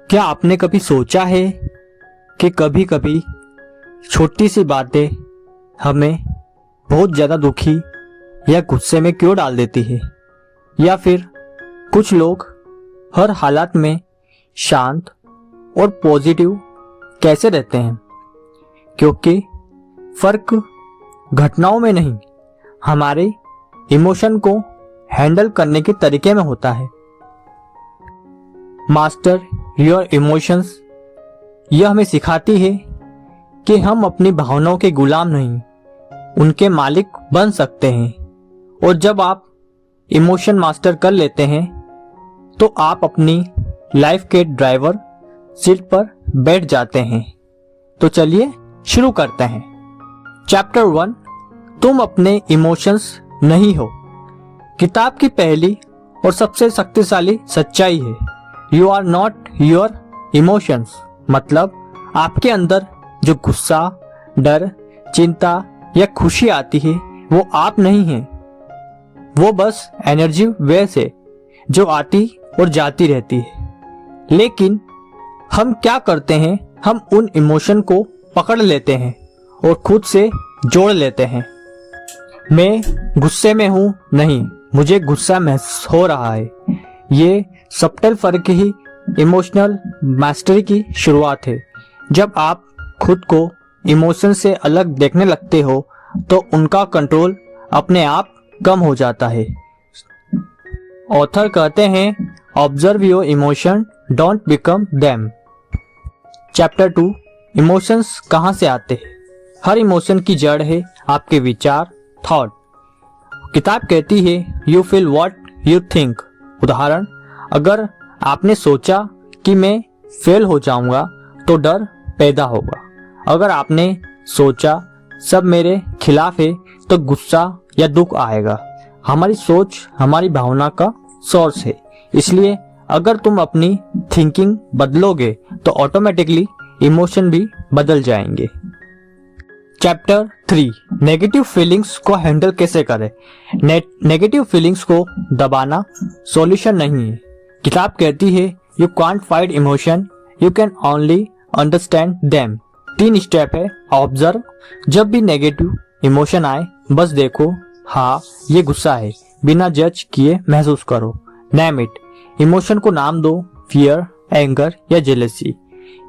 क्या आपने कभी सोचा है कि कभी कभी छोटी सी बातें हमें बहुत ज़्यादा दुखी या गुस्से में क्यों डाल देती है? या फिर कुछ लोग हर हालात में शांत और पॉजिटिव कैसे रहते हैं? क्योंकि फर्क घटनाओं में नहीं, हमारे इमोशन को हैंडल करने के तरीके में होता है। मास्टर योर इमोशंस यह हमें सिखाती है कि हम अपनी भावनाओं के गुलाम नहीं, उनके मालिक बन सकते हैं। और जब आप इमोशन मास्टर कर लेते हैं तो आप अपनी लाइफ के ड्राइवर सीट पर बैठ जाते हैं। तो चलिए शुरू करते हैं। चैप्टर 1, तुम अपने इमोशंस नहीं हो। किताब की पहली और सबसे शक्तिशाली सच्चाई है, you are not your emotions. मतलब आपके अंदर जो गुस्सा, डर, चिंता या खुशी आती है वो आप नहीं हैं। वो बस एनर्जी वेव्स है जो आती और जाती रहती है। लेकिन हम क्या करते हैं, हम उन इमोशन को पकड़ लेते हैं और खुद से जोड़ लेते हैं। मैं गुस्से में हूं, नहीं, मुझे गुस्सा महसूस हो रहा है। ये सबटल फर्क ही इमोशनल मास्टरी की शुरुआत है। जब आप खुद को इमोशन से अलग देखने लगते हो तो उनका कंट्रोल अपने आप कम हो जाता है। ऑथर कहते हैं, observe your emotion, don't become them. Chapter 2, emotions कहाँ से आते हैं? हर इमोशन की जड़ है आपके विचार, थॉट। किताब कहती है, you feel what you think. उदाहरण, अगर आपने सोचा कि मैं फेल हो जाऊंगा तो डर पैदा होगा। अगर आपने सोचा सब मेरे खिलाफ है तो गुस्सा या दुख आएगा। हमारी सोच हमारी भावना का सोर्स है। इसलिए अगर तुम अपनी थिंकिंग बदलोगे तो ऑटोमेटिकली इमोशन भी बदल जाएंगे। चैप्टर 3, नेगेटिव फीलिंग्स को हैंडल कैसे करें? नेगेटिव फीलिंग्स को दबाना सॉल्यूशन नहीं है। किताब कहती है, you can't fight emotion, you can only understand them. 3 step है। ऑब्जर्व, जब भी नेगेटिव इमोशन आए बस देखो, हाँ ये गुस्सा है, बिना जज किए महसूस करो। नेम इट, इमोशन को नाम दो, फियर, एंगर या जेलसी।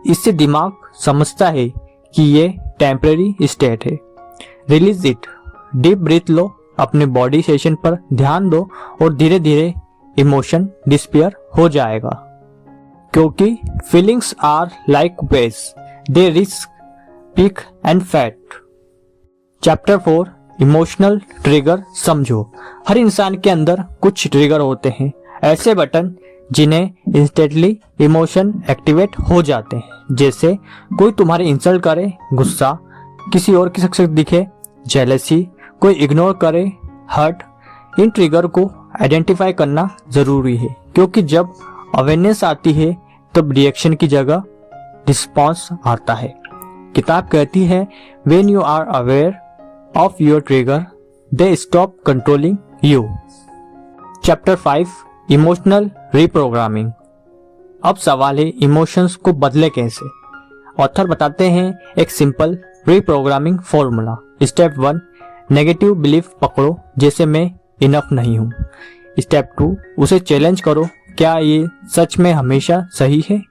इससे दिमाग समझता है कि ये टेम्परेरी स्टेट है। रिलीज इट, डीप ब्रीथ लो, अपने बॉडी सेशन पर ध्यान दो और धीरे धीरे इमोशन डिस्पियर हो जाएगा। क्योंकि feelings are like waves, they rise peak and fade. Chapter 4, emotional trigger समझो। हर इंसान के अंदर कुछ ट्रिगर होते हैं, ऐसे बटन जिन्हें इंस्टेंटली इमोशन एक्टिवेट हो जाते हैं। जैसे कोई तुम्हारे इंसल्ट करे, गुस्सा, किसी और की शख्सियत दिखे, जेलसी, कोई इग्नोर करे, हर्ट। इन ट्रिगर को आइडेंटिफाई करना जरूरी है, क्योंकि जब अवेयरनेस आती है तब रिएक्शन की जगह रिस्पॉन्स आता है। किताब कहती है, when you are aware of your trigger they stop controlling you. Chapter 5, emotional reprogramming. अब सवाल है, इमोशंस को बदले कैसे? ऑथर बताते हैं एक simple reprogramming formula. Step 1, negative belief पकड़ो, जैसे मैं इनफ नहीं हूँ। स्टेप 2, उसे चैलेंज करो, क्या ये सच में हमेशा सही है?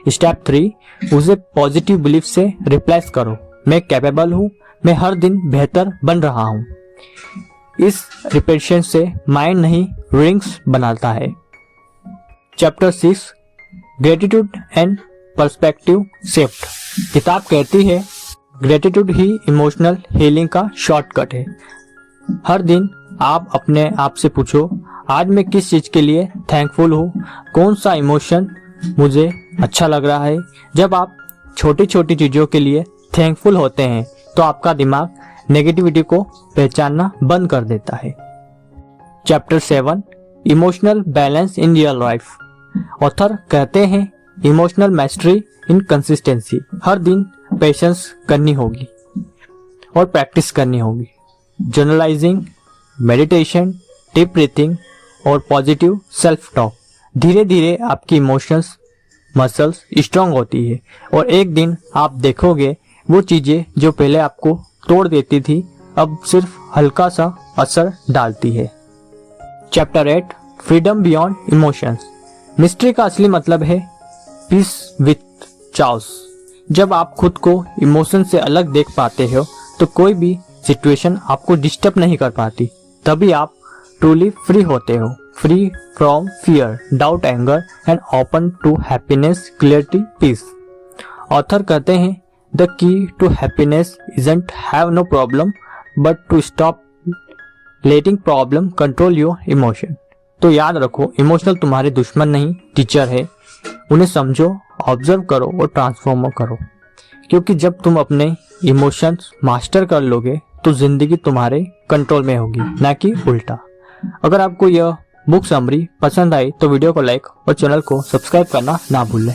स्टेप 3, उसे पॉजिटिव बिलीफ से रिप्लेस करो, मैं कैपेबल हूँ, मैं हर दिन बेहतर बन रहा हूँ। इस रिपीटेशन से माइंड नहीं रिंग्स बनाता है। Chapter 6, gratitude and perspective shift. किताब कहती है, ग्रेटिट्यूड ही इमोशनल हीलिंग का शॉर्टकट है। हर दिन आप अपने आप से पूछो, आज मैं किस चीज के लिए थैंकफुल हूँ, कौन सा इमोशन मुझे अच्छा लग रहा है। जब आप छोटी छोटी चीजों के लिए थैंकफुल होते हैं तो आपका दिमाग नेगेटिविटी को पहचानना बंद कर देता है। Chapter 7, emotional balance in real life. Author कहते हैं, इमोशनल मैस्टरी इन कंसिस्टेंसी। हर दिन पेशेंस करनी होगी और प्रैक्टिस करनी होगी। जर्नलाइजिंग, मेडिटेशन, डीप ब्रीथिंग और पॉजिटिव सेल्फ टॉक धीरे धीरे आपकी इमोशंस मसल्स स्ट्रांग होती है और एक दिन आप देखोगे वो चीजें जो पहले आपको तोड़ देती थी अब सिर्फ हल्का सा असर डालती है। Chapter 8 freedom beyond emotions. Mystery का असली मतलब है पीस विथ चाउस। जब आप खुद को इमोशन से अलग देख पाते हो तो कोई भी सिचुएशन आपको डिस्टर्ब नहीं कर पाती, तभी आप ट्रूली फ्री होते हो। Free from fear, doubt, anger and open to happiness, clarity, peace. Author कहते हैं the key to happiness isn't have no problem but to stop letting problem control your emotion. तो याद रखो, इमोशनल तुम्हारे दुश्मन नहीं, टीचर है। उन्हें समझो, ऑब्जर्व करो और ट्रांसफॉर्म करो, क्योंकि जब तुम अपने इमोशंस मास्टर कर लोगे तो जिंदगी तुम्हारे कंट्रोल में होगी, ना कि उल्टा। अगर आपको यह बुक समरी पसंद आई तो वीडियो को लाइक और चैनल को सब्सक्राइब करना ना भूलें।